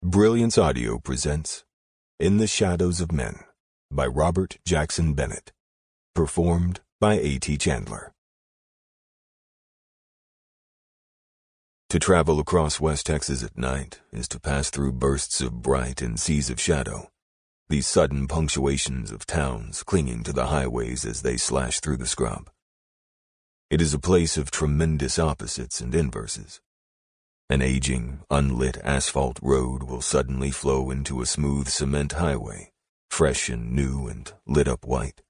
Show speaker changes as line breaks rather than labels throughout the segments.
Brilliance Audio presents In the Shadows of Men by Robert Jackson Bennett. Performed by A.T. Chandler. To travel across West Texas at night is to pass through bursts of bright and seas of shadow, these sudden punctuations of towns clinging to the highways as they slash through the scrub. It is a place of tremendous opposites and inverses. An aging, unlit asphalt road will suddenly flow into a smooth cement highway, fresh and new and lit up white.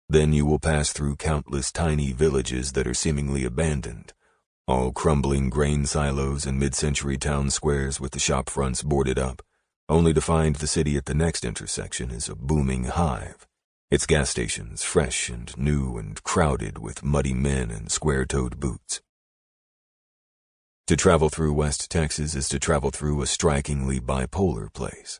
Then you will pass through countless tiny villages that are seemingly abandoned, all crumbling grain silos and mid-century town squares with the shop fronts boarded up, only to find the city at the next intersection is a booming hive, its gas stations fresh and new and crowded with muddy men in square-toed boots. To travel through West Texas is to travel through a strikingly bipolar place,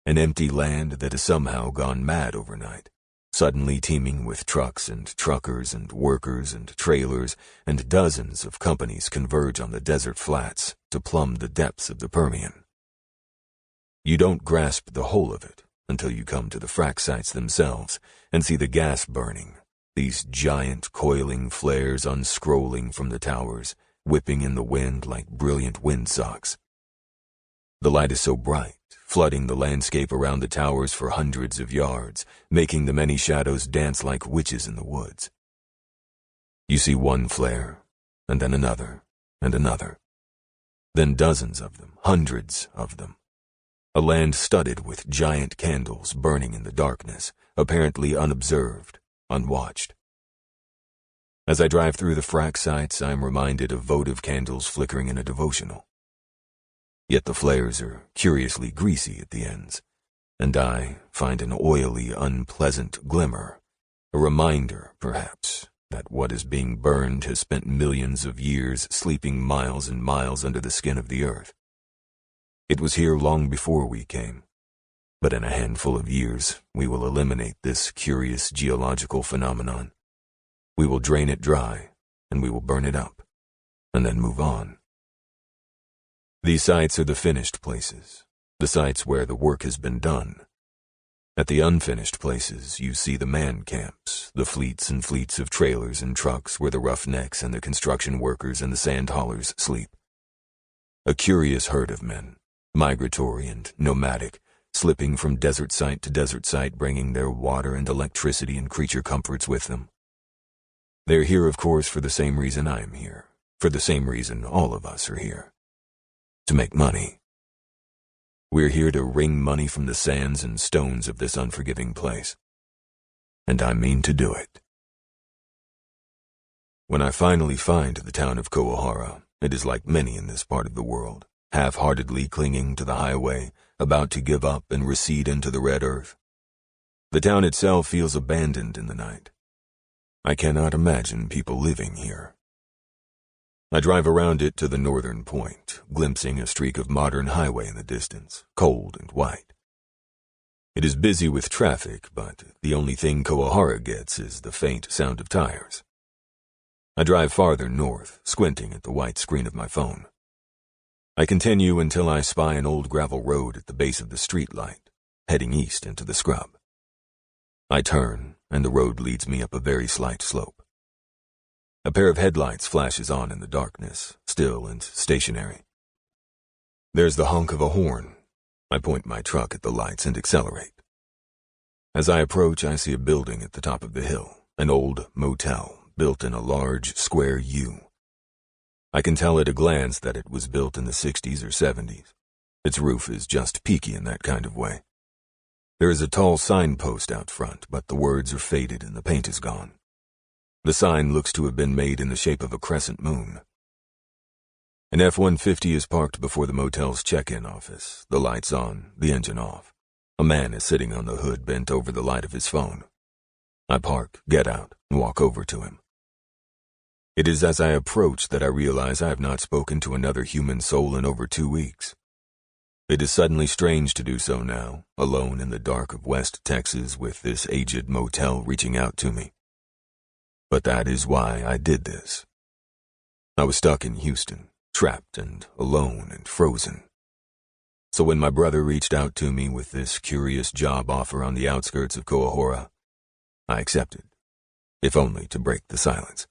an empty land that has somehow gone mad overnight, suddenly teeming with trucks and truckers and workers and trailers, and dozens of companies converge on the desert flats to plumb the depths of the Permian. You don't grasp the whole of it until you come to the frack sites themselves and see the gas burning, these giant coiling flares unscrolling from the towers, whipping in the wind like brilliant windsocks. The light is so bright, flooding the landscape around the towers for hundreds of yards, making the many shadows dance like witches in the woods. You see one flare, and then another, and another. Then dozens of them, hundreds of them. A land studded with giant candles burning in the darkness, apparently unobserved, unwatched. As I drive through the frack sites, I am reminded of votive candles flickering in a devotional. Yet the flares are curiously greasy at the ends, and I find an oily, unpleasant glimmer, a reminder, perhaps, that what is being burned has spent millions of years sleeping miles and miles under the skin of the earth. It was here long before we came, but in a handful of years we will eliminate this curious geological phenomenon. We will drain it dry, and we will burn it up, and then move on. These sites are the finished places, the sites where the work has been done. At the unfinished places, you see the man camps, the fleets and fleets of trailers and trucks where the roughnecks and the construction workers and the sand haulers sleep. A curious herd of men, migratory and nomadic, slipping from desert site to desert site, bringing their water and electricity and creature comforts with them. They're here, of course, for the same reason I am here, for the same reason all of us are here. To make money. We're here to wring money from the sands and stones of this unforgiving place. And I mean to do it. When I finally find the town of Coahara, it is like many in this part of the world, half-heartedly clinging to the highway, about to give up and recede into the red earth. The town itself feels abandoned in the night. I cannot imagine people living here. I drive around it to the northern point, glimpsing a streak of modern highway in the distance, cold and white. It is busy with traffic, but the only thing Coahara gets is the faint sound of tires. I drive farther north, squinting at the white screen of my phone. I continue until I spy an old gravel road at the base of the street light, heading east into the scrub. I turn, and the road leads me up a very slight slope. A pair of headlights flashes on in the darkness, still and stationary. There's the honk of a horn. I point my truck at the lights and accelerate. As I approach, I see a building at the top of the hill, an old motel built in a large square U. I can tell at a glance that it was built in the 60s or 70s. Its roof is just peaky in that kind of way. There is a tall signpost out front, but the words are faded and the paint is gone. The sign looks to have been made in the shape of a crescent moon. An F-150 is parked before the motel's check-in office, the lights on, the engine off. A man is sitting on the hood bent over the light of his phone. I park, get out, and walk over to him. It is as I approach that I realize I have not spoken to another human soul in over 2 weeks. It is suddenly strange to do so now, alone in the dark of West Texas with this aged motel reaching out to me. But that is why I did this. I was stuck in Houston, trapped and alone and frozen. So when my brother reached out to me with this curious job offer on the outskirts of Koahora, I accepted, if only to break the silence.